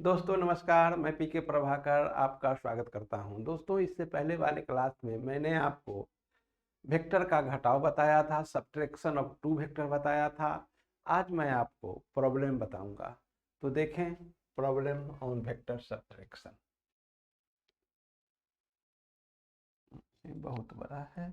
दोस्तों नमस्कार, मैं पीके प्रभाकर आपका स्वागत करता हूं। दोस्तों इससे पहले वाले क्लास में मैंने आपको वेक्टर का घटाव बताया था, सब्ट्रैक्शन ऑफ टू वेक्टर बताया था। आज मैं आपको प्रॉब्लम बताऊंगा। तो देखें प्रॉब्लम ऑन वेक्टर सब्ट्रैक्शन। ये बहुत बड़ा है।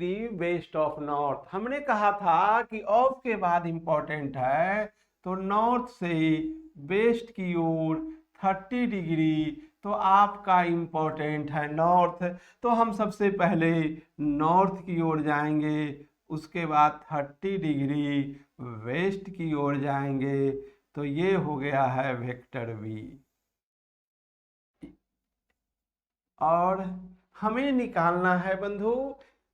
Degree west of north. हमने कहा था कि ऑफ के बाद इंपॉर्टेंट है, तो नॉर्थ से वेस्ट की ओर 30 डिग्री, तो आपका इंपॉर्टेंट है नॉर्थ। तो हम सबसे पहले नॉर्थ की ओर जाएंगे, उसके बाद 30 डिग्री वेस्ट की ओर जाएंगे, तो ये हो गया है वेक्टर बी। और हमें निकालना है बंधु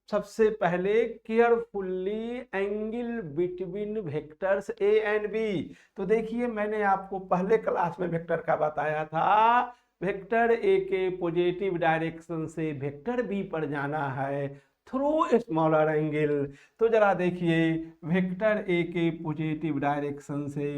सबसे पहले carefully angle between vectors A and B. तो देखिए मैंने आपको पहले क्लास में वेक्टर का बताया था, वेक्टर ए के पॉजिटिव डायरेक्शन से वेक्टर बी पर जाना है थ्रू स्मॉलर एंगल। तो जरा देखिए वेक्टर ए के पॉजिटिव डायरेक्शन से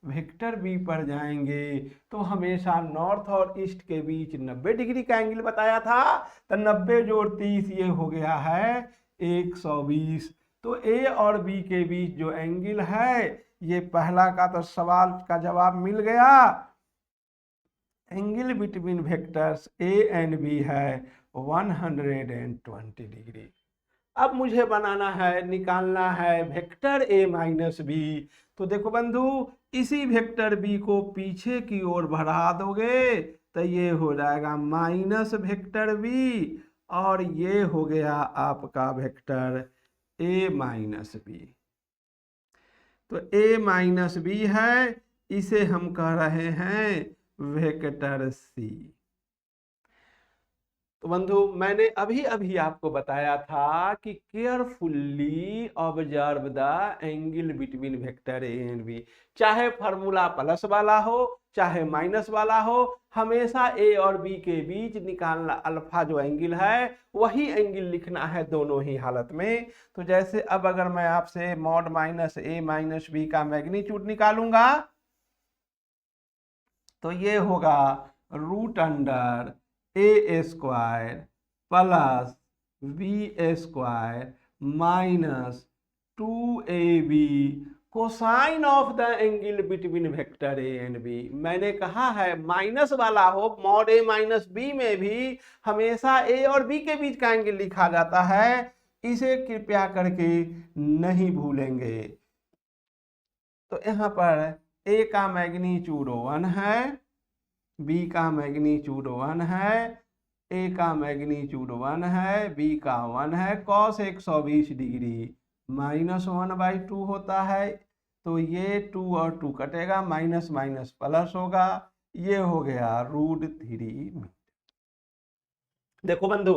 वेक्टर बी पर जाएंगे तो हमेशा नॉर्थ और ईस्ट के बीच 90 डिग्री का एंगल बताया था, तो 90 जोड़ 30 ये हो गया है 120। तो ए और बी के बीच जो एंगल है, ये पहला का तो सवाल का जवाब मिल गया। Angle between vectors A and B है 120 डिग्री। अब मुझे बनाना है, निकालना है वेक्टर ए माइनस बी। तो देखो बंधु, इसी वेक्टर बी को पीछे की ओर बढ़ा दोगे तो ये हो जाएगा माइनस वेक्टर बी, और ये हो गया आपका वेक्टर ए माइनस बी। तो ए माइनस बी है, इसे हम कह रहे हैं वेक्टर सी। तो बंधु मैंने अभी अभी आपको बताया था कि carefully observe the angle between vector A and B. चाहे फार्मूला प्लस वाला हो चाहे माइनस वाला हो, हमेशा ए और बी के बीच निकालना अल्फा जो एंगल है वही एंगल लिखना है दोनों ही हालत में। तो जैसे अब अगर मैं आपसे mod minus A minus B का मैग्नीट्यूड निकालूंगा तो ये होगा root under A square plus B square minus 2ab cosine of the angle between vector A and B. मैंने कहा है माइनस वाला हो मॉड ए माइनस बी में भी हमेशा ए और बी के बीच का एंगल लिखा जाता है, इसे कृपया करके नहीं भूलेंगे। तो यहाँ पर ए का मैग्नीट्यूड 1 है, बी का मैग्नीट्यूड 1 है, ए का मैग्नीट्यूड 1 है, बी का 1 है। कॉस 120 डिग्री -1/2 होता है, तो ये 2 और 2 कटेगा, माइनस माइनस प्लस होगा, ये हो गया √3 मीटर। देखो बंधु,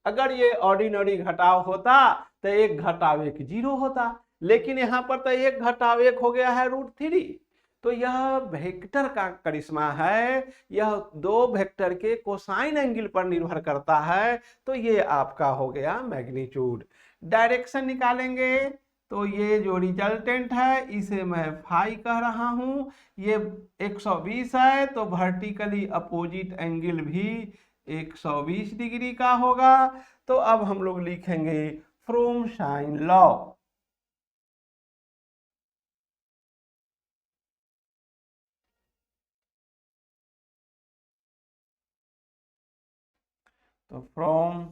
अगर ये ऑर्डिनरी घटाव होता तो एक घटाव एक 0 होता, लेकिन यहाँ पर तो एक घटाव एक हो गया है √3। तो यह वेक्टर का करिश्मा है, यह दो वेक्टर के कोसाइन एंगल पर निर्भर करता है। तो ये आपका हो गया मैग्नीट्यूड। डायरेक्शन निकालेंगे तो ये जो रिजल्टेंट है इसे मैं फाई कह रहा हूं, ये 120 है, तो वर्टिकली अपोजिट एंगल भी 120 डिग्री का होगा। तो अब हम लोग लिखेंगे फ्रॉम साइन लॉ। तो फ्रॉम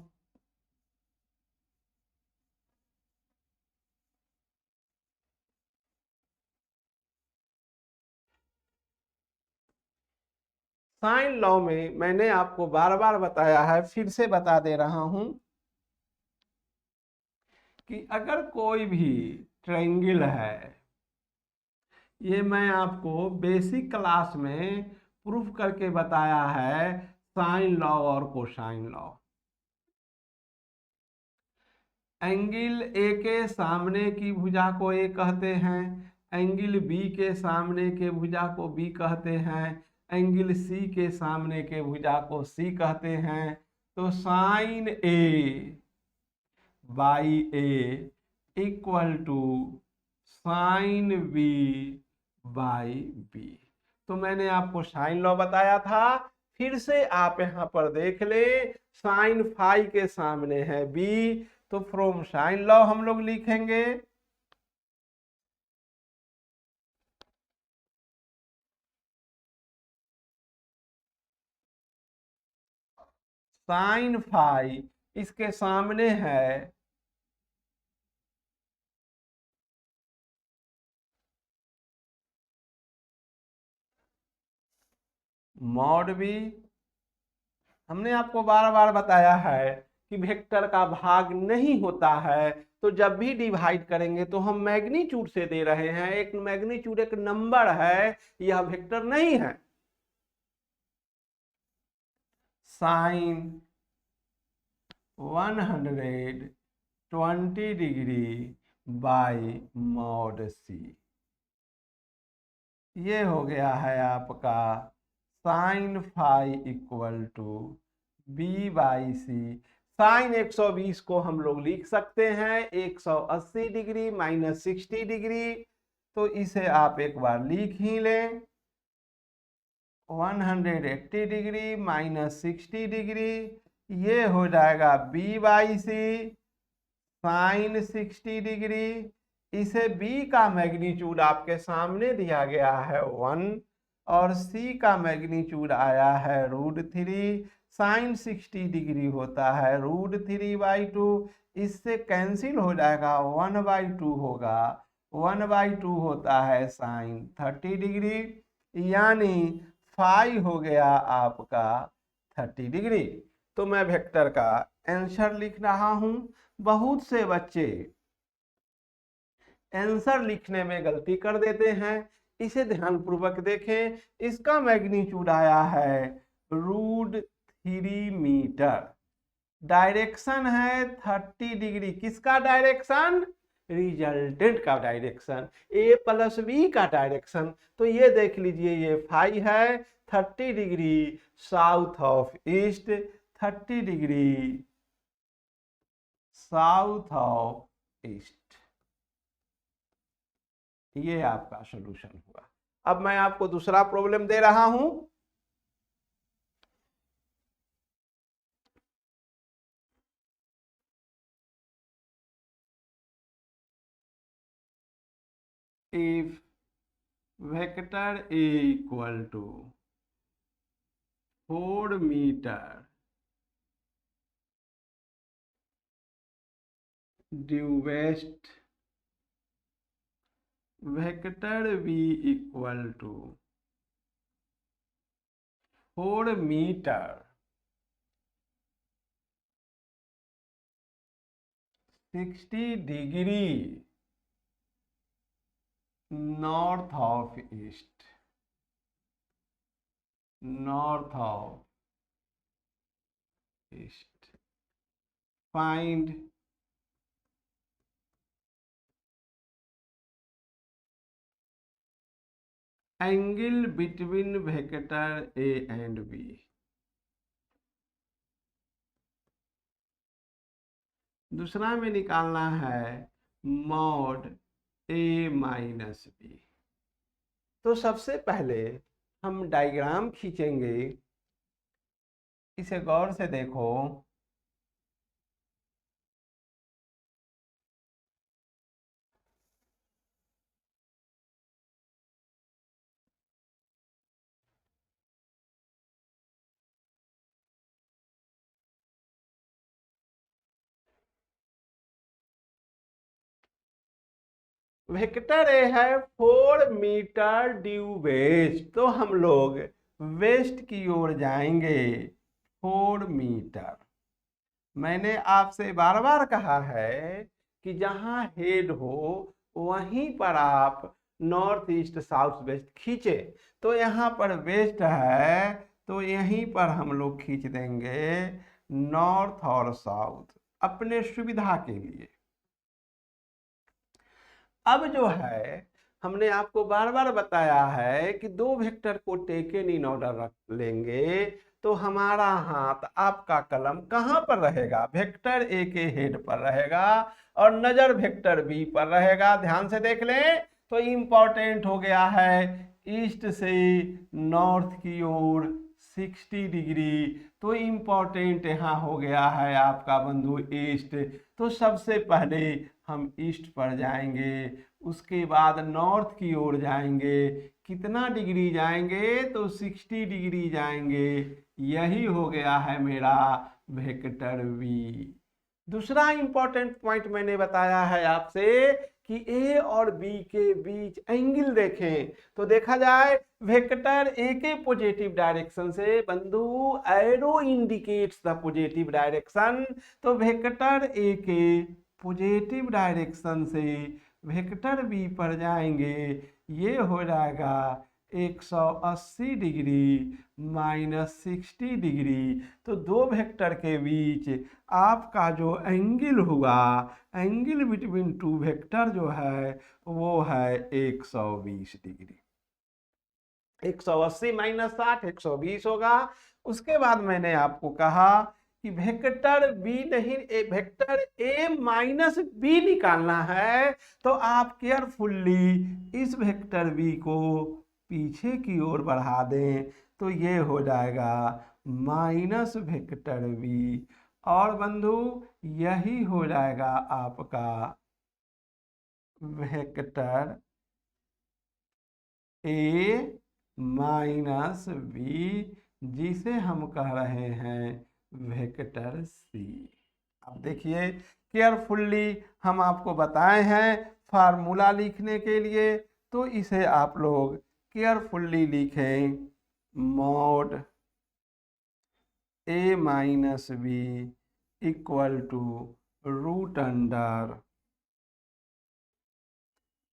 साइन लॉ में मैंने आपको बार बार बताया है, फिर से बता दे रहा हूं कि अगर कोई भी ट्रायंगल है, ये मैं आपको बेसिक क्लास में प्रूफ करके बताया है, साइन लॉ और कोसाइन लॉ। एंगल ए के सामने की भुजा को ए कहते हैं, एंगल बी के सामने के भुजा को बी कहते हैं, एंगल सी के सामने के भुजा को सी कहते हैं। तो sine A by A equal to sine B by B. तो मैंने आपको साइन लॉ बताया था, फिर से आप यहां पर देख ले, साइन फाई के सामने है बी, तो फ्रॉम साइन लॉ हम लोग लिखेंगे साइन फाई इसके सामने है मॉड बी। हमने आपको बार बार बताया है कि वेक्टर का भाग नहीं होता है, तो जब भी डिवाइड करेंगे तो हम मैग्नीट्यूड से दे रहे हैं। एक मैग्नीट्यूड एक नंबर है, यह वेक्टर नहीं है। Sine 120 degree by mod C, ये हो गया है आपका sine phi equal to B by C. Sine 120 को हम लोग लिख सकते हैं 180 डिग्री माइनस 60 डिग्री, तो इसे आप एक बार लिख ही लें। 180 डिग्री माइनस 60 डिग्री, ये हो जाएगा B by C sine 60 degree. इसे बी का मैग्नीट्यूड आपके सामने दिया गया है 1 और सी का मैग्नीट्यूड आया है √3। साइन 60 डिग्री होता है √3/2, इससे कैंसिल हो जाएगा 1/2 होगा। 1/2 होता है साइन 30 डिग्री, यानी फाई हो गया आपका 30 डिग्री। तो मैं वेक्टर का आंसर लिख रहा हूं। बहुत से बच्चे आंसर लिखने में गलती कर देते हैं, इसे ध्यानपूर्वक देखें। इसका मैग्नीट्यूड आया है √3 मीटर, डायरेक्शन है 30 डिग्री। किसका डायरेक्शन? रिजल्टेंट का डायरेक्शन, ए प्लस बी का डायरेक्शन। तो ये देख लीजिए, ये फाई है 30 degree south of east, 30 degree south of east. ये आपका सॉल्यूशन हुआ। अब मैं आपको दूसरा प्रॉब्लम दे रहा हूं। If vector A equal to 4 meter due west, vector B equal to 4 meter 60 degree north of east, north of east. Find angle between vector A and B. दूसरा में निकालना है मॉड A माइनस बी। तो सबसे पहले हम diagram खींचेंगे, इसे गौर से देखो। वेक्टर ए है 4 मीटर ड्यू वेस्ट, तो हम लोग वेस्ट की ओर जाएंगे 4 मीटर। मैंने आपसे बार बार कहा है कि जहां हेड हो वहीं पर आप नॉर्थ ईस्ट साउथ वेस्ट खींचे। तो यहाँ पर वेस्ट है, तो यहीं पर हम लोग खींच देंगे नॉर्थ और साउथ अपने सुविधा के लिए। अब जो है, हमने आपको बार बार बताया है कि दो वेक्टर को टेकन इन ऑर्डर रख लेंगे, तो हमारा हाथ, आपका कलम कहां पर रहेगा? वेक्टर ए के हेड पर रहेगा और नजर वेक्टर बी पर रहेगा। ध्यान से देख लें, तो इंपॉर्टेंट हो गया है ईस्ट से नॉर्थ की ओर 60 डिग्री, तो इंपॉर्टेंट यहाँ हो गया है आपका बंधु ईस्ट। तो सबसे पहले हम ईस्ट पर जाएंगे, उसके बाद नॉर्थ की ओर जाएंगे। कितना डिग्री जाएंगे? तो 60 डिग्री जाएंगे। यही हो गया है मेरा वेक्टर वी। दूसरा इंपॉर्टेंट पॉइंट मैंने बताया है आपसे कि ए और बी के बीच एंगल देखें तो देखा जाए वेक्टर ए के पॉजिटिव डायरेक्शन से बंधु arrow indicates the positive direction, तो वेक्टर ए के पॉजिटिव डायरेक्शन से वेक्टर बी पर जाएंगे, ये हो जाएगा 180 डिग्री -60 डिग्री। तो दो वेक्टर के बीच आपका जो एंगल हुआ, एंगल बिटवीन टू वेक्टर जो है वो है 120 डिग्री। 180 - 60 120 होगा। उसके बाद मैंने आपको कहा कि वेक्टर बी नहीं, वेक्टर ए माइनस बी निकालना है, तो आप केयरफुल्ली इस वेक्टर बी को पीछे की ओर बढ़ा दें तो ये हो जाएगा माइनस वेक्टर बी, और बंधु यही हो जाएगा आपका वेक्टर ए माइनस बी, जिसे हम कह रहे हैं वेक्टर सी। अब देखिए केयरफुल्ली हम आपको बताए हैं फार्मूला लिखने के लिए, तो इसे आप लोग केयरफुल्ली लिखें, mod A minus B equal to root under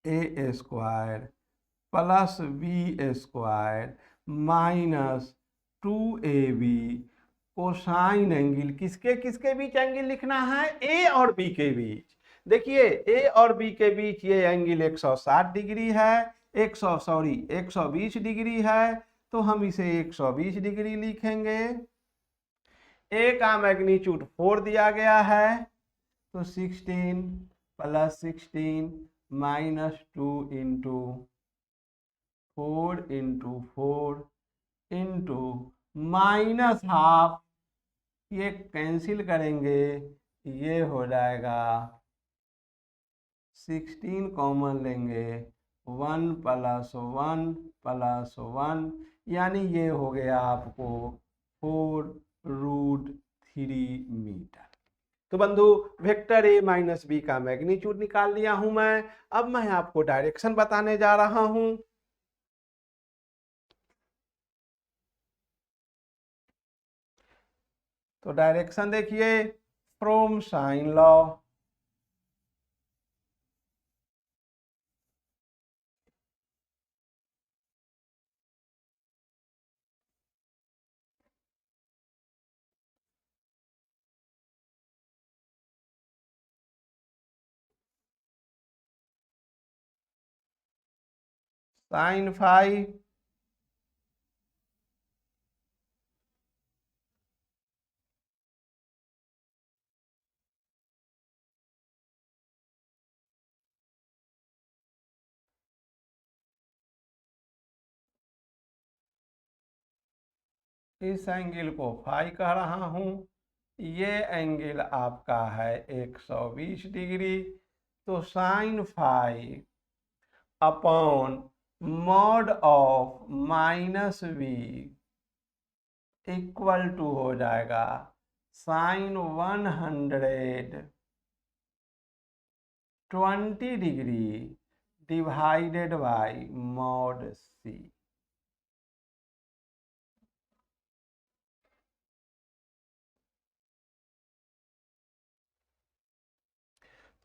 A square plus B square minus 2ab cosine angle, किसके किसके बीच एंगल लिखना है, ए और बी के बीच। देखिए ए और बी के बीच ये एंगल 160 डिग्री है, 120 डिग्री है, तो हम इसे 120 डिग्री लिखेंगे। ए का मैग्नीट्यूड 4 दिया गया है, तो 16 + 16 -2 इंटू 4 इंटू 4 इंटू -12, ये कैंसिल करेंगे, ये हो जाएगा 16 कॉमन लेंगे 1 + 1 + 1, यानी ये हो गया आपको 4√3 मीटर। तो बंधु वेक्टर ए माइनस बी का मैग्नीट्यूड निकाल लिया हूं मैं। अब मैं आपको डायरेक्शन बताने जा रहा हूं। तो डायरेक्शन देखिए, from sine law, sin phi इस एंगल को फाई कह रहा हूं, ये एंगल आपका है 120 डिग्री, तो sine phi upon mod of minus B equal to हो जाएगा sine 120 degree divided by mod C.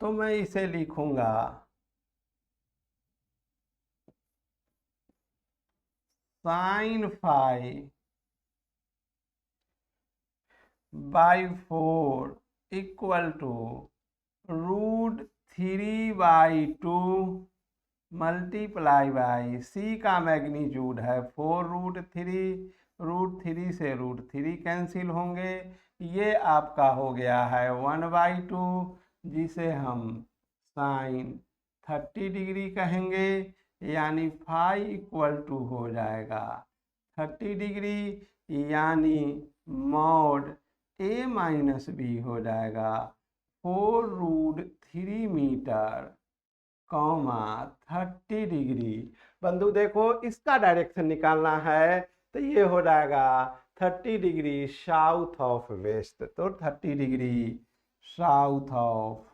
तो मैं इसे लिखूंगा sine phi by 4 equal to √3/2 multiply by C का मैग्नीट्यूड है 4√3, √3 से √3 कैंसिल होंगे, ये आपका हो गया है 1/2, जिसे हम साइन 30 डिग्री कहेंगे, यानी फाई इक्वल टू हो जाएगा 30 डिग्री, यानी मॉड ए माइनस बी हो जाएगा 4√3 मीटर, 30 डिग्री। बंधु देखो इसका डायरेक्शन निकालना है, तो ये हो जाएगा 30 डिग्री साउथ ऑफ वेस्ट, तो 30 डिग्री साउथ ऑफ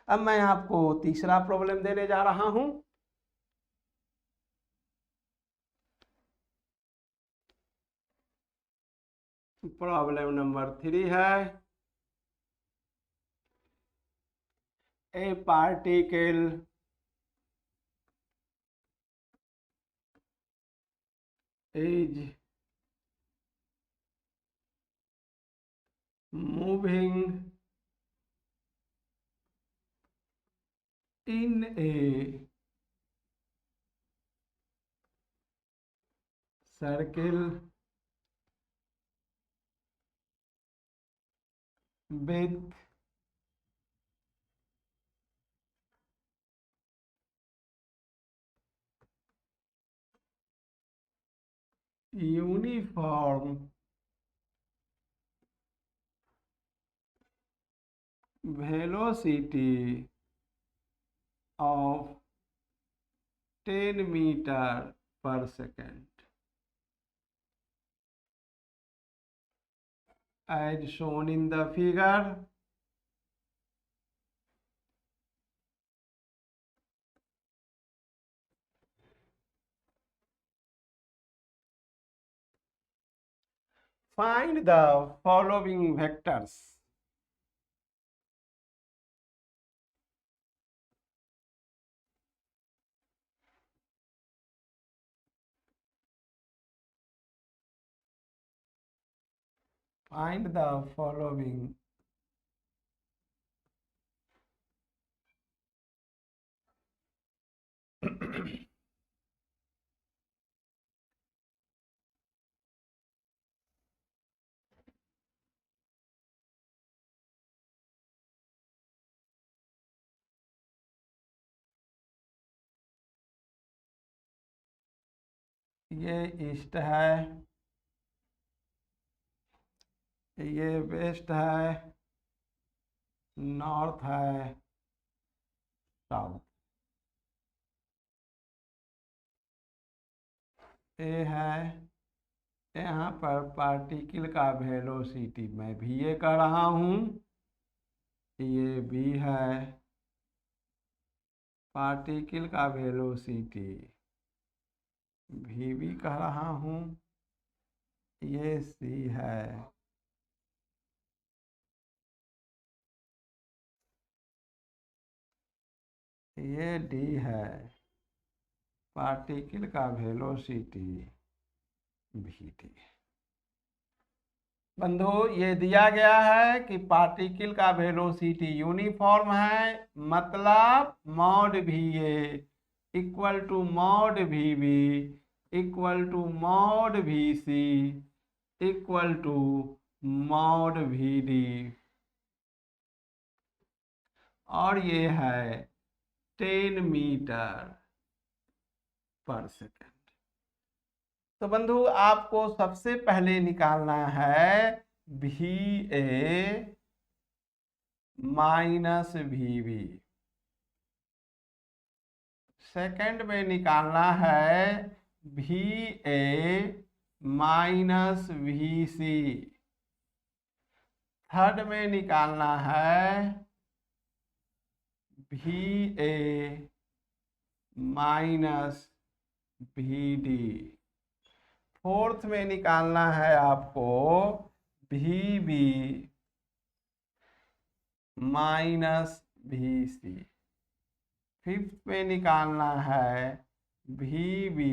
अब मैं आपको तीसरा प्रॉब्लम देने जा रहा हूं। प्रॉब्लम नंबर 3 है, ए particle is moving in a circle with uniform velocity of 10 meter per second as shown in the figure. Find the following vectors. Find the following ये ईस्ट है, ये वेस्ट है, नॉर्थ है, साउथ। ये है, यहाँ पर पार्टिकल का वेलोसिटी मैं भी ये कर रहा हूँ, ये भी है पार्टिकल का वेलोसिटी भी कह रहा हूँ, ये सी है, ये डी है पार्टिकल का वेलोसिटी भी डी। बंधु ये दिया गया है कि पार्टिकल का वेलोसिटी यूनिफॉर्म है, मतलब मॉड भी ए इक्वल टू मॉड भी बी इक्वल टू मॉड भी सी इक्वल टू मॉड भी डी, और ये है 10 मीटर पर सेकेंड। तो बंधु आपको सबसे पहले निकालना है भी ए माइनस भी बी, सेकंड में निकालना है भी ए माइनस भी सी, थर्ड में निकालना है भी ए माइनस भी डी, फोर्थ में निकालना है आपको भी बी माइनस भी सी, फिफ्थ में निकालना है भी बी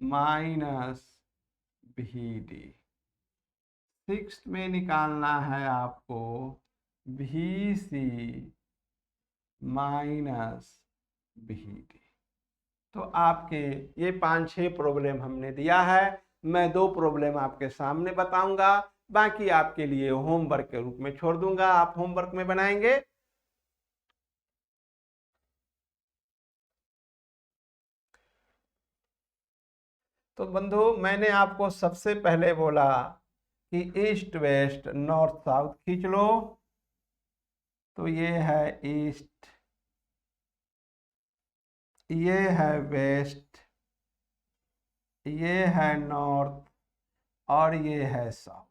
माइनस भी डी, सिक्स्थ में निकालना है आपको भी सी माइनस भी डी। तो आपके ये 5-6 प्रॉब्लम हमने दिया है, मैं 2 प्रॉब्लम आपके सामने बताऊंगा, बाकी आपके लिए होमवर्क के रूप में छोड़ दूंगा, आप होमवर्क में बनाएंगे। तो बंधु मैंने आपको सबसे पहले बोला कि ईस्ट वेस्ट नॉर्थ साउथ खींच लो, तो ये है ईस्ट, ये है वेस्ट, ये है नॉर्थ और ये है साउथ।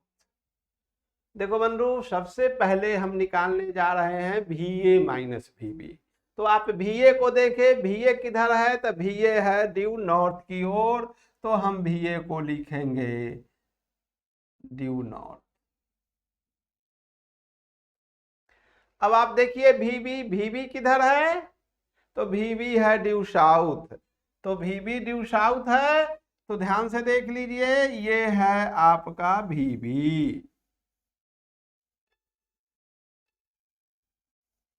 देखो बंधु, सबसे पहले हम निकालने जा रहे हैं VA माइनस VB। तो आप VA को देखें, VA किधर है, तो VA है ड्यू नॉर्थ की ओर, तो हम VA को लिखेंगे ड्यू नॉर्थ। अब आप देखिए VB किधर है, तो VB है ड्यू साउथ। तो VB ड्यू साउथ है, तो ध्यान से देख लीजिए, ये है आपका VB।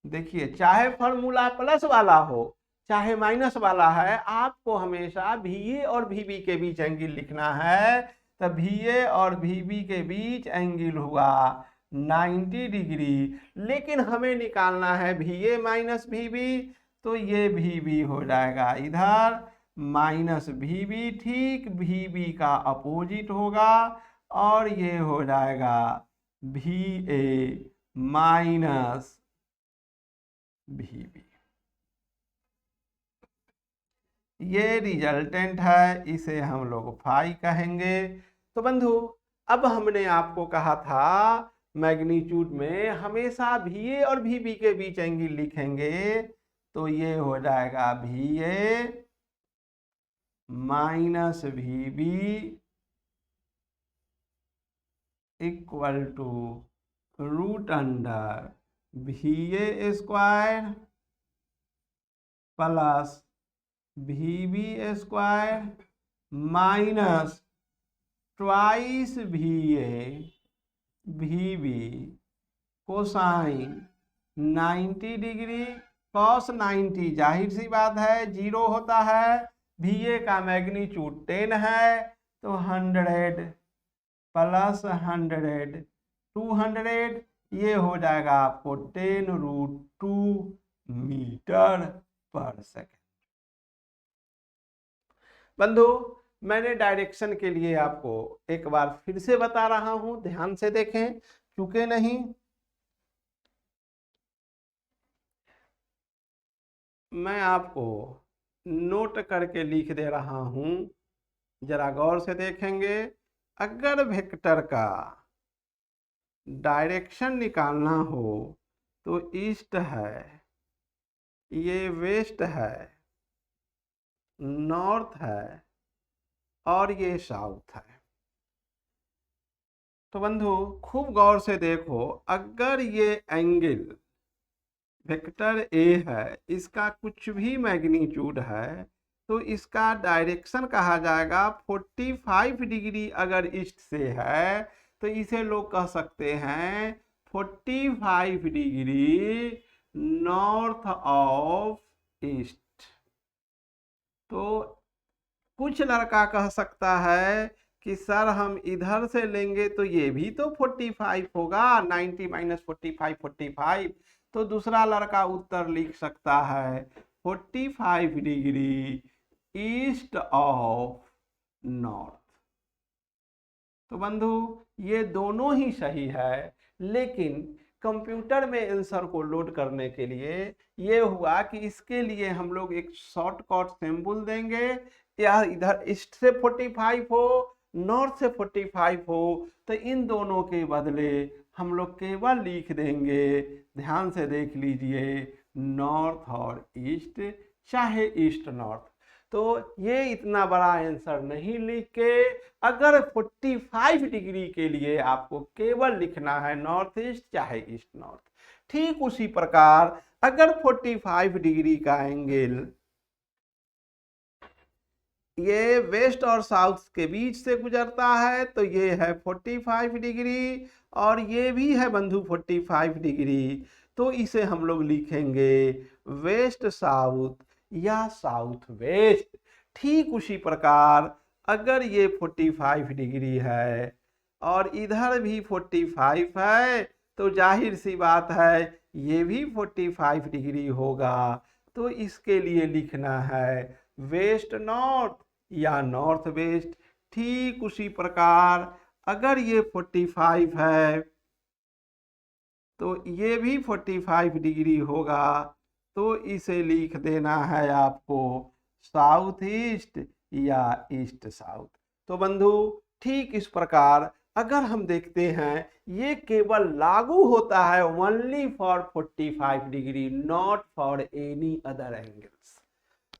देखिए, चाहे फॉर्मूला प्लस वाला हो चाहे माइनस वाला है, आपको हमेशा VA और VB के बीच एंगल लिखना है। तो VA और VB के बीच एंगल हुआ 90 डिग्री, लेकिन हमें निकालना है VA माइनस VB, तो ये VB हो जाएगा इधर माइनस VB, ठीक VB का अपोजिट होगा, और ये हो जाएगा VA माइनस VB। ये रिजल्टेंट है, इसे हम लोग फाई कहेंगे। तो बंधु, अब हमने आपको कहा था मैग्नीट्यूड में हमेशा VA और VB के बीच एंगल लिखेंगे, तो ये हो जाएगा VA minus VB equal to root under VA square plus VB square minus twice VB cosine 90 degree cos 90, जाहिर सी बात है 0 होता है। VA का मैग्नीट्यूड 10 है, तो 100 प्लस 100 200, ये हो जाएगा आपको 10√2 मीटर पर सेकेंड। बंधु, मैंने डायरेक्शन के लिए आपको एक बार फिर से बता रहा हूं, ध्यान से देखें, चूके नहीं। मैं आपको नोट करके लिख दे रहा हूं, जरा गौर से देखेंगे। अगर वेक्टर का डायरेक्शन निकालना हो तो ईस्ट है, ये वेस्ट है, नॉर्थ है, और ये साउथ है। तो बंधु खूब गौर से देखो, अगर ये एंगल वेक्टर ए है, इसका कुछ भी मैग्नीट्यूड है, तो इसका डायरेक्शन कहा जाएगा 45 डिग्री। अगर ईस्ट से है तो इसे लोग कह सकते हैं 45 डिग्री नॉर्थ ऑफ ईस्ट। तो कुछ लड़का कह सकता है कि सर हम इधर से लेंगे तो ये भी तो 45 होगा, 90 माइनस 45 45। तो दूसरा लड़का उत्तर लिख सकता है 45 डिग्री ईस्ट ऑफ नॉर्थ। तो बंधु ये दोनों ही सही है, लेकिन कंप्यूटर में आंसर को लोड करने के लिए ये हुआ कि इसके लिए हम लोग एक शॉर्टकट सिंबल देंगे, या इधर ईस्ट से 45 हो नॉर्थ से 45 हो, तो इन दोनों के बदले हम लोग केवल लिख देंगे, ध्यान से देख लीजिए, नॉर्थ और ईस्ट, चाहे ईस्ट नॉर्थ। तो ये इतना बड़ा आंसर नहीं लिख के, अगर 45 डिग्री के लिए आपको केवल लिखना है नॉर्थ ईस्ट चाहे ईस्ट नॉर्थ, ठीक उसी प्रकार अगर 45 डिग्री का एंगल ये वेस्ट और साउथ के बीच से गुजरता है, तो ये है 45 डिग्री, और ये भी है बंधु 45 डिग्री। तो इसे हम लोग लिखेंगे वेस्ट साउथ या साउथ वेस्ट। ठीक उसी प्रकार अगर ये 45 डिग्री है और इधर भी 45 है, तो जाहिर सी बात है ये भी 45 डिग्री होगा। तो इसके लिए लिखना है वेस्ट नॉर्थ या नॉर्थ वेस्ट। ठीक उसी प्रकार अगर ये 45 है तो ये भी 45 डिग्री होगा, तो इसे लिख देना है आपको साउथ ईस्ट या ईस्ट साउथ। तो बंधु ठीक इस प्रकार अगर हम देखते हैं ये केवल लागू होता है only for 45 degree, not for any other angles.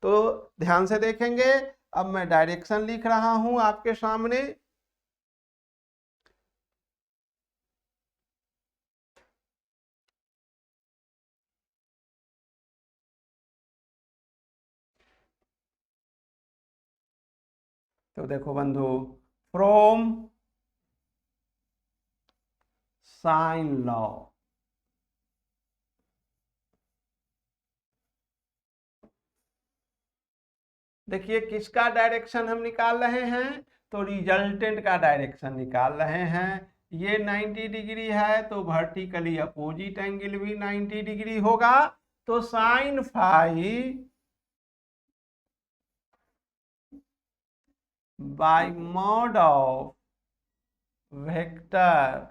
तो ध्यान से देखेंगे, अब मैं डायरेक्शन लिख रहा हूं आपके सामने। तो देखो बंधु, फ्रॉम साइन लॉ, देखिए किसका डायरेक्शन हम निकाल रहे हैं, तो रिजल्टेंट का डायरेक्शन निकाल रहे हैं। ये 90 डिग्री है तो वर्टिकली अपोजिट एंगल भी 90 डिग्री होगा। तो sine phi by mod of vector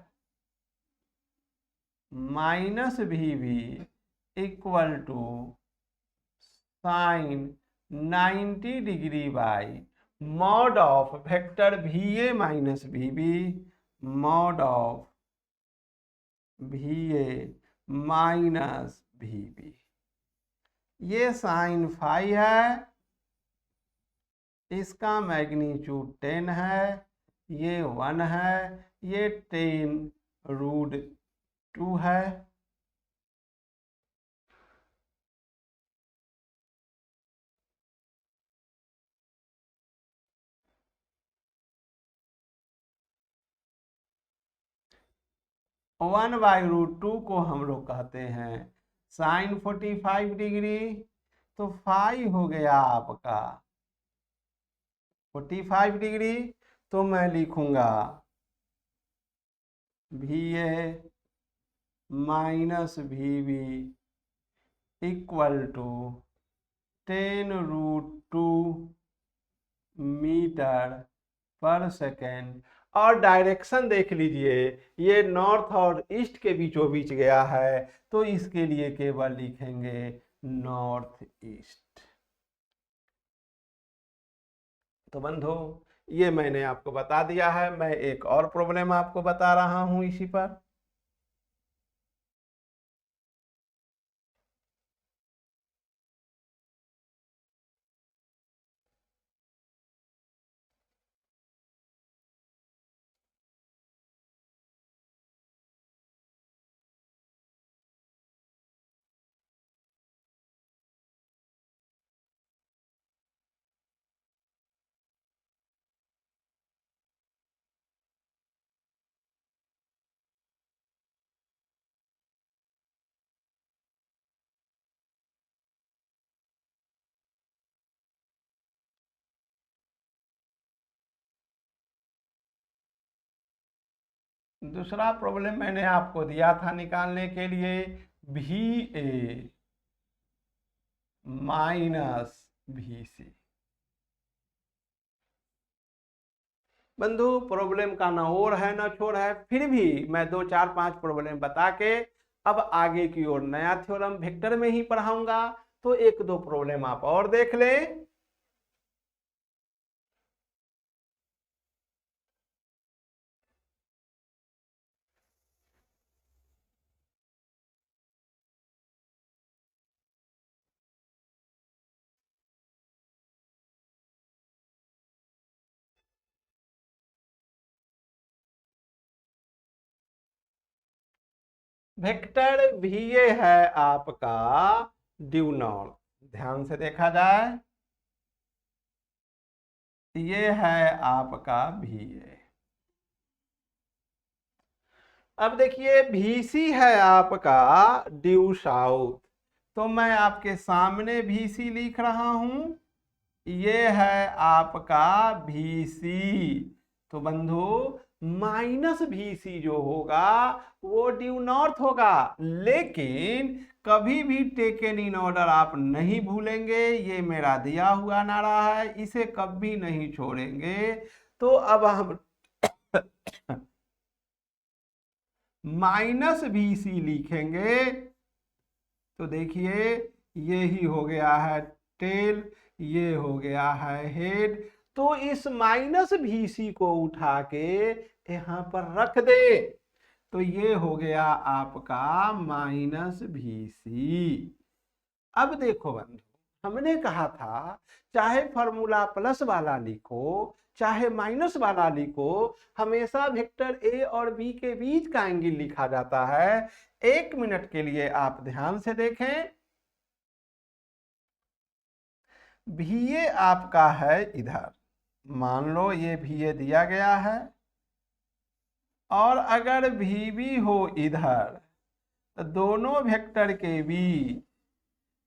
minus V equal to sine 90 degree by mod of vector V A minus V B, mod of V A minus V B. ये sine phi है, इसका magnitude 10 है, ये 1 है, ये 10√2 है। One by √2 को हम लोग कहते हैं साइन 45 डिग्री। तो फाई हो गया आपका 45 डिग्री, तो मैं लिखूंगा V A minus V B equal to 10√2 metre per second. और डायरेक्शन देख लीजिए, ये नॉर्थ और ईस्ट के बीचों बीच गया है, तो इसके लिए केवल लिखेंगे नॉर्थ ईस्ट। तो बंधु, ये मैंने आपको बता दिया है। मैं एक और प्रॉब्लम आपको बता रहा हूं इसी पर। दूसरा प्रॉब्लम मैंने आपको दिया था निकालने के लिए, वी ए माइनस वी सी। बंधु, प्रॉब्लम का ना और है ना छोड़ है, फिर भी मैं 2 4 5 प्रॉब्लम बता के अब आगे की ओर नया थ्योरम वेक्टर में ही पढ़ाऊंगा। तो 1 2 प्रॉब्लम आप और देख लें। वेक्टर वी ए है आपका ड्यू नॉर्थ। ध्यान से देखा जाए, ये है आपका वी ए। अब देखिए VC है आपका ड्यू साउथ, तो मैं आपके सामने VC लिख रहा हूं। ये है आपका VC। तो बंधु, माइनस VC जो होगा वो ड्यू नॉर्थ होगा, लेकिन कभी भी टेकन इन ऑर्डर आप नहीं भूलेंगे। ये मेरा दिया हुआ नारा है, इसे कभी नहीं छोड़ेंगे। तो अब हम माइनस VC लिखेंगे। तो देखिए ये ही हो गया है टेल, ये हो गया है हेड। तो इस माइनस VC को उठा के यहां पर रख दे, तो ये हो गया आपका माइनस VC। अब देखो बंधु, हमने कहा था चाहे फॉर्मूला प्लस वाला लिखो चाहे माइनस वाला लिखो, हमेशा वेक्टर ए और बी के बीच का एंगल लिखा जाता है। 1 मिनट के लिए आप ध्यान से देखें। VA आपका है इधर, मान लो ये VA दिया गया है, और अगर VB हो इधर, तो दोनों वेक्टर के बीच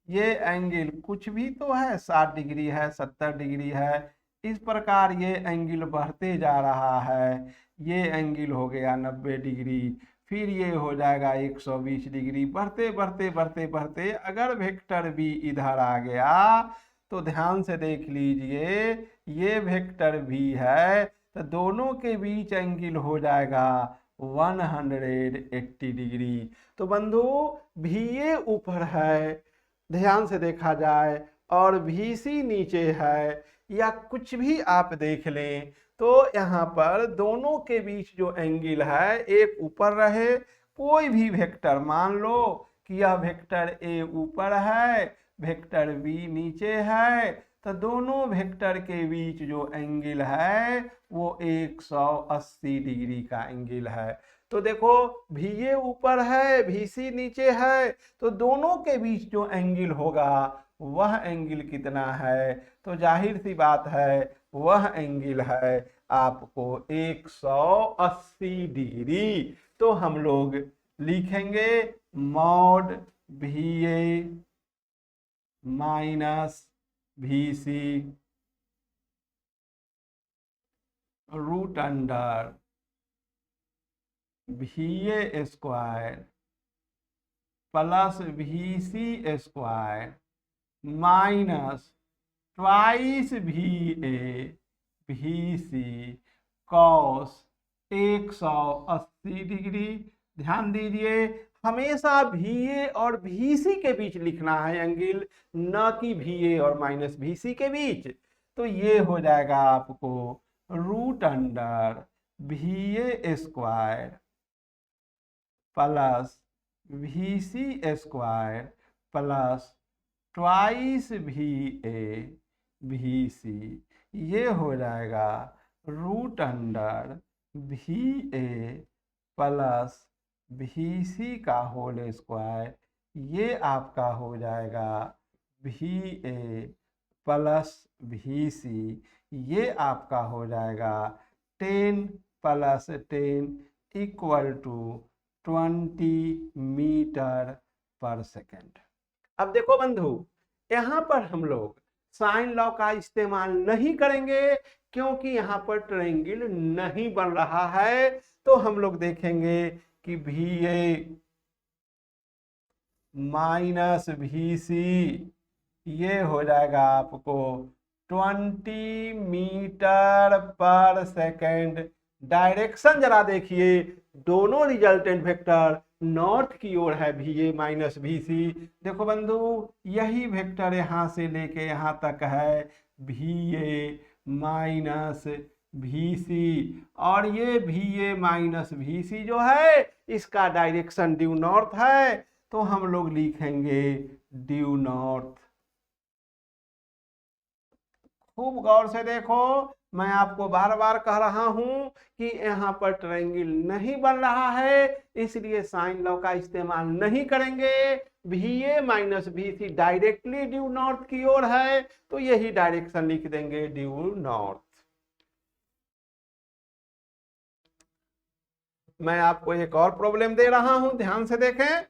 ये एंगल कुछ भी तो है, 60 डिग्री है, 70 डिग्री है, इस प्रकार ये एंगल बढ़ते जा रहा है। ये एंगल हो गया 90 डिग्री, फिर ये हो जाएगा 120 डिग्री, बढ़ते बढ़ते बढ़ते बढ़ते अगर वेक्टर बी इधर आ गया तो ध्यान से देख लीजिए, ये वेक्टर भी है, तो दोनों के बीच एंगल हो जाएगा 180 डिग्री। तो बंधु VA ऊपर है, ध्यान से देखा जाए, और VC नीचे है, या कुछ भी आप देख लें, तो यहाँ पर दोनों के बीच जो एंगल है एक ऊपर रहे, कोई भी वेक्टर मान लो कि यह वेक्टर A ऊपर है, वेक्टर B नीचे है, तो दोनों वेक्टर के बीच जो एंगल है वो 180 डिग्री का एंगल है। तो देखो VA ऊपर है, VC नीचे है, तो दोनों के बीच जो एंगल होगा वह एंगल कितना है, तो जाहिर सी बात है वह एंगल है आपको 180 डिग्री। तो हम लोग लिखेंगे mod VA minus VC root under VA square plus VC square minus twice VA VC cos 180 degree. ध्यान दीजिए, हमेशा VA और VC के बीच लिखना है एंगल, न कि VA और माइनस VC के बीच। तो ये हो जाएगा आपको root under VA square plus VC square plus twice VA VC, ये हो जाएगा root under VA plus VC का होल स्क्वायर, ये आपका हो जाएगा VA प्लस VC, ये आपका हो जाएगा 10 plus 10 equal to 20 metre per second. अब देखो बंधु, यहाँ पर हम लोग साइन लॉ का इस्तेमाल नहीं करेंगे क्योंकि यहाँ पर ट्रायंगल नहीं बन रहा है। तो हम लोग देखेंगे कि VA माइनस VC ये हो जाएगा आपको 20 मीटर पर सेकेंड। डायरेक्शन जरा देखिए, दोनों रिजल्टेंट वेक्टर नॉर्थ की ओर है, VA माइनस VC। देखो बंधु, यही वेक्टर यहाँ से लेके यहाँ तक है VA माइनस VC, और ये VA माइनस VC जो है इसका डायरेक्शन ड्यू नॉर्थ है, तो हम लोग लिखेंगे ड्यू नॉर्थ। खूब गौर से देखो, मैं आपको बार बार कह रहा हूं कि यहाँ पर ट्रायंगल नहीं बन रहा है, इसलिए साइन लॉ का इस्तेमाल नहीं करेंगे। VA minus VC directly due north की ओर है, तो यही डायरेक्शन लिख देंगे ड्यू नॉर्थ। मैं आपको एक और प्रॉब्लम दे रहा हूं, ध्यान से देखें।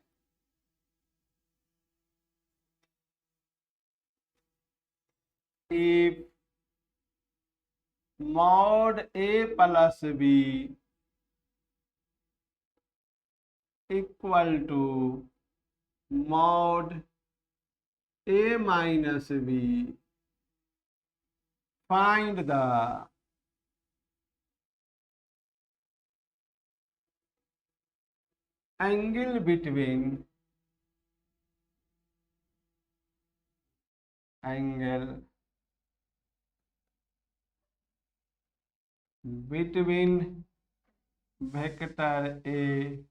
if mod A plus B equal to mod A minus B, find the angle between between vector A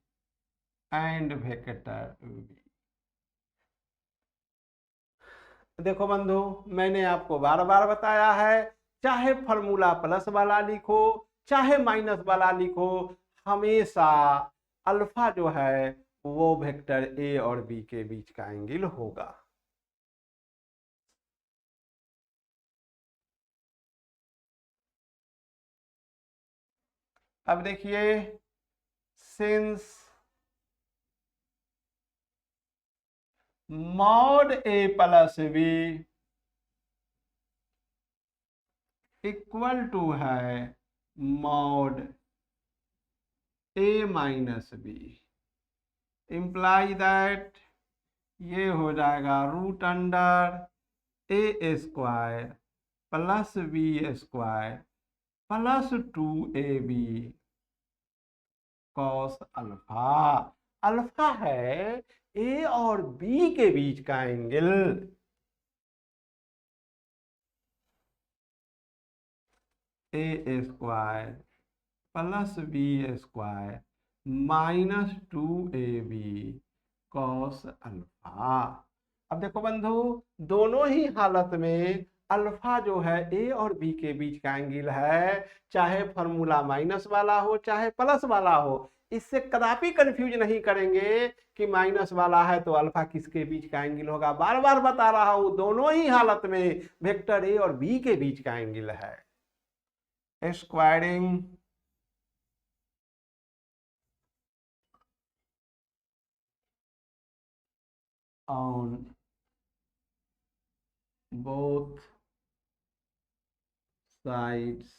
and vector B. देखो बंधु, मैंने आपको बार बार बताया है, चाहे फॉर्मूला प्लस वाला लिखो चाहे माइनस वाला लिखो, हमेशा अल्फा जो है वो वेक्टर ए और बी के बीच का एंगल होगा। अब देखिए, since mod A plus B equal to है mod A minus B, imply that ये हो जाएगा root under A square plus B square plus 2ab cos alpha. Alpha है ए और बी के बीच का angle. A square plus B square minus 2ab cos alpha. अब देखो बंधु, दोनों ही हालत में अल्फा जो है ए और बी के बीच का एंगल है, चाहे फॉर्मूला माइनस वाला हो चाहे प्लस वाला हो। इससे कदापि कंफ्यूज नहीं करेंगे कि माइनस वाला है तो अल्फा किसके बीच का एंगल होगा। बार बार बता रहा हूं, दोनों ही हालत में वेक्टर ए और बी के बीच का एंगल है। Squaring on both sides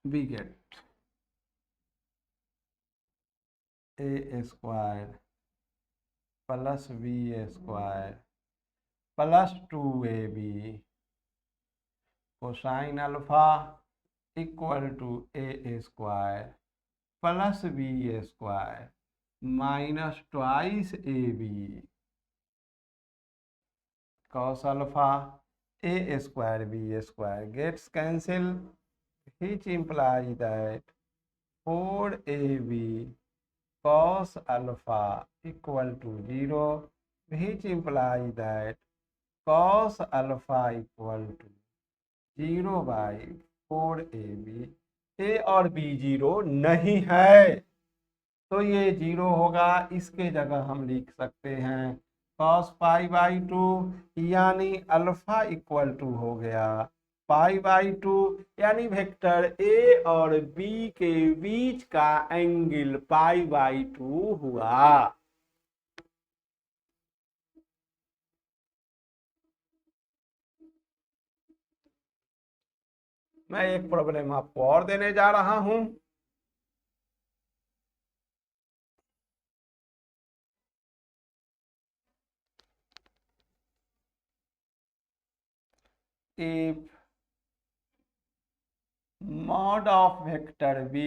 we get a square plus b square plus 2ab cosine alpha equal to a square plus b square minus twice ab cos alpha a square b square gets cancelled, which implies that 4ab cos alpha equal to 0, which implies that cos alpha equal to 0 by 4ab। ए और B 0 नहीं है तो ये 0 होगा, इसके जगह हम लिख सकते हैं cos पाई बाई 2, यानी अल्फा इक्वल टू हो गया पाई बाई 2, यानी वेक्टर ए और बी के बीच का एंगल पाई बाई 2 हुआ। मैं एक प्रॉब्लम आपको और देने जा रहा हूं। If mod of vector b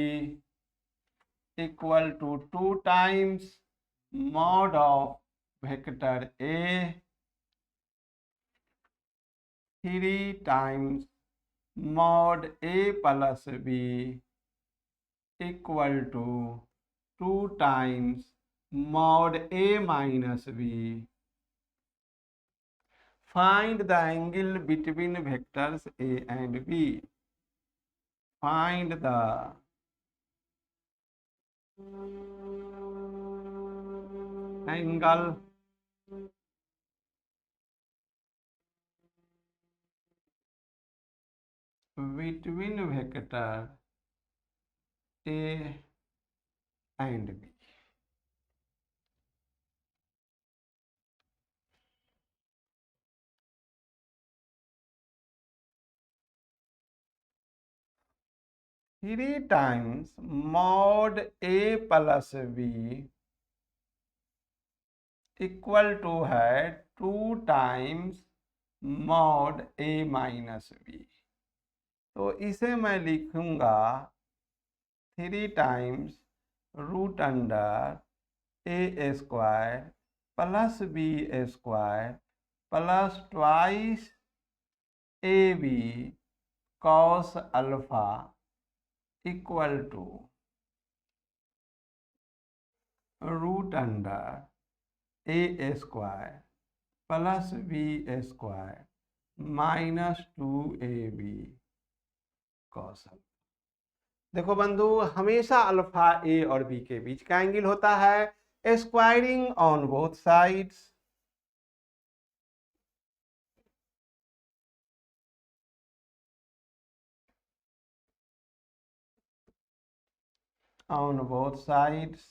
equal to 2 times mod of vector a 3 times mod a plus b equal to 2 times mod a minus b, find the angle between vectors a and b। find the angle between vector a and b। Three times mod A plus B equal to है 2 times mod A minus B. तो इसे मैं लिखूंगा 3 times root under A square plus B square plus twice A B cos alpha equal to root under A square plus B square minus 2ab cos alpha. देखो बंधु, हमेशा alpha ए और B के बीच का एंगल होता है squaring on both sides. on both sides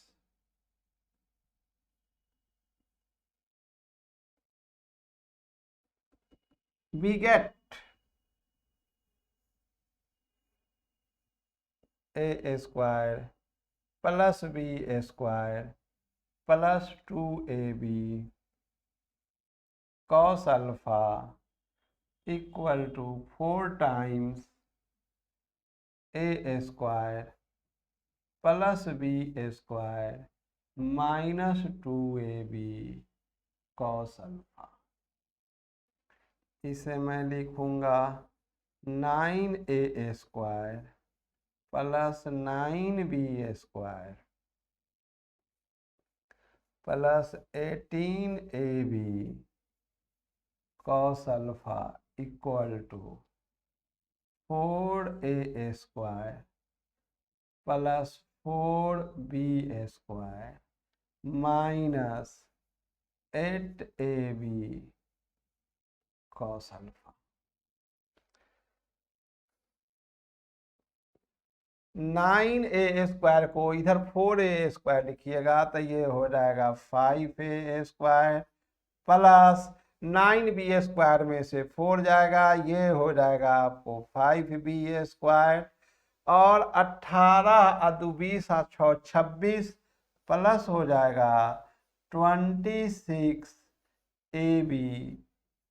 we get a square plus b square plus 2ab cos alpha equal to 4 times a square plus B square minus 2ab cos alpha. इसे मैं लिखूंगा 9a square plus 9b square plus 18ab cos alpha equal to 4a square plus 4b square minus 8ab cos alpha. 9a square को इधर 4a square लिखिएगा तो ये हो जाएगा 5a square plus 9b square में से 4 जाएगा, ये हो जाएगा आपको 5b स्क्वायर और 18 × 2 20 × 6 26 प्लस हो जाएगा 26ab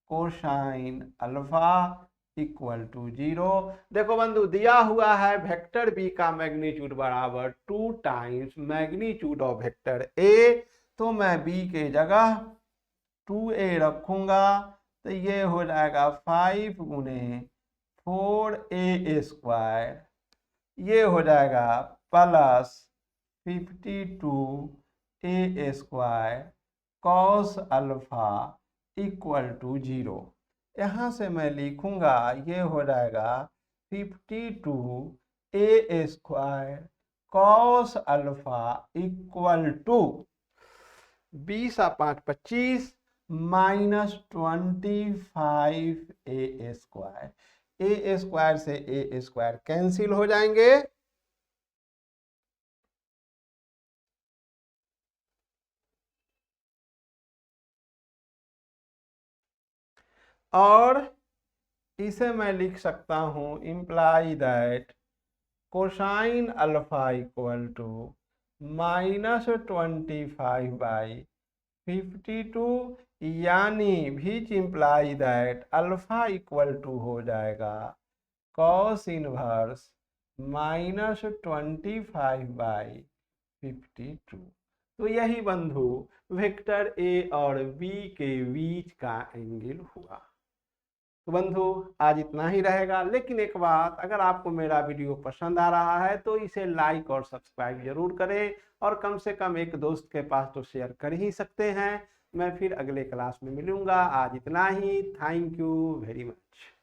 cosine alpha equal to 0। देखो बंधु, दिया हुआ है वेक्टर बी का मैग्नीट्यूड बराबर 2 times magnitude of vector A, तो मैं बी के जगह 2a रखूंगा तो ये हो जाएगा 5 × 4a स्क्वायर, ये हो जाएगा plus 52a square cos alpha equal to 0। यहाँ से मैं लिखूंगा ये हो जाएगा 52a square cos alpha equal to 20 × 5 25 minus 25a square. A square से ए स्क्वायर कैंसिल हो जाएंगे और इसे मैं लिख सकता हूं imply that cosine alpha equal to minus 25/52 यानी which imply that alpha equal to हो जाएगा कॉस इनवर्स माइनस 25/52। तो यही बंधु वेक्टर ए और बी के बीच का एंगल हुआ। तो बंधु आज इतना ही रहेगा, लेकिन एक बात, अगर आपको मेरा वीडियो पसंद आ रहा है तो इसे लाइक और सब्सक्राइब जरूर करें और कम से कम एक दोस्त के पास तो शेयर कर ही सकते हैं। मैं फिर अगले क्लास में मिलूंगा। आज इतना ही। Thank you very much.